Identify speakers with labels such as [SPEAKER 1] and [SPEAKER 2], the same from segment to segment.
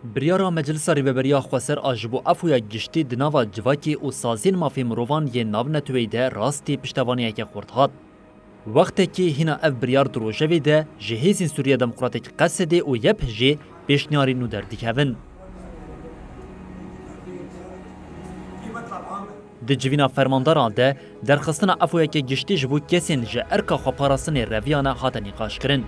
[SPEAKER 1] بریارا مجلس ریبریا خواسر آجبو افویا گشتی دناوا جواکی و سازین مافی مروان یه ناو نتوی ده راستی پشتوانی که خورد هات. وقتی که هینا اف بریار دروژوی ده جهیزین سوریه دموکراتیک قصده و یه پجه پیشنیاری نو در دیکهون. د جوینا فرمانداران ده درخواستنا افویا که گشتی جبو کسین جه ارکا خواپاراسن رویانه هات نقاش کرن.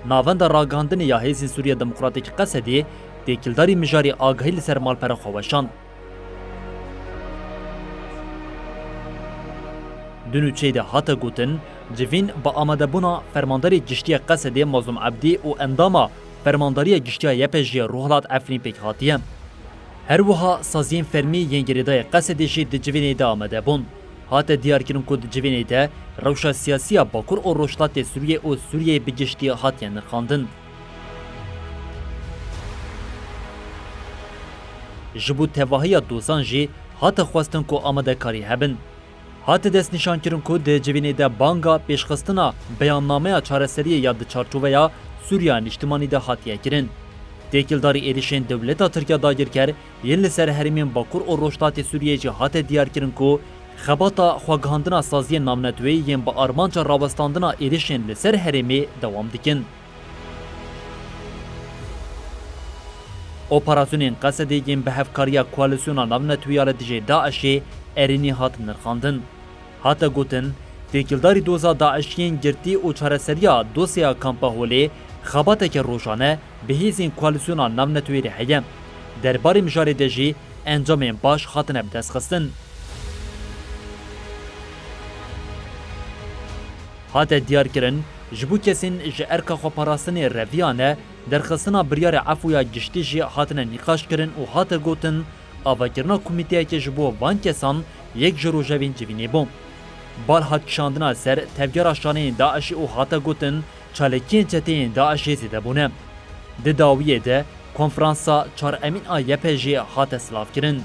[SPEAKER 1] ناوند راگاندن یا هیزین سوریه دموکراتیک قصده تکیلداری مجاری آگاهی لسر مالپر خواشان. دنوچه ده هاتا گوتن جوین با آمده بونا فرمانداری گشتی قصده مازم عبدی و انداما فرمانداری گشتی یپجی روحلات افرین پیک هاتیه. هر وها سازین فرمی ینگریدای قصده جی ده جوینه ده آمده بون. هاتا دیار کرن که ده جوینه ده روشا سیاسی باکور و روشلات سوریه و سوریه بگشتی هاتیه نرخاندن. جبو تواهی دوزان جی هات خواستن کو آمده کاری هبن. هات دست نشان کرن کو ده جوینه ده بانگا پیشخستنا بیاننامه چارەسەری یا ده چارچوبه یا سوریا اجتماعی ده هاتیه کرن. تکیلداری ایریشن دولتا ترکیه داگیر کر یل سر هرمین باکور و روشتات سوریه جی هات دیار کرن کو خباتا خواگهاندنا سازی نامنتوی یم با آرمانچا راوستاندنا ایریشن لسر هرمی دوام دیکن. اپراسیونین قصدیگین به هفکاریا کوالسیونا نامنتویال دیجی داعشی ارینی هات نرخاندن. هات گوتن تکیلداری دوزا داعشین گرتی و چارەسەریya دوسیا کامپا هولی خباتک روشانه به هیزین کوالسیونا نامنتوی رهیم. درباری مجاری دجی انجام باش خاتنه بدست خستن. هات دیار کرن جبو کسین جه ارکا خوپاراسن رویانه درخواستنا بریار عفویا گشتی جی هاتنه نقاش کرن و هات گوتن آواگرنا کمیته که جبو وان کسان یک جرو جوین جوینی بوم. بال هات کشاندنا سر تفگر آشانه داعشی و هات گوتن چالکین چتین داعشی زیده بونه. ده داویه ده کنفرانسا چار امین آیه پیجی هات اسلاف کرن.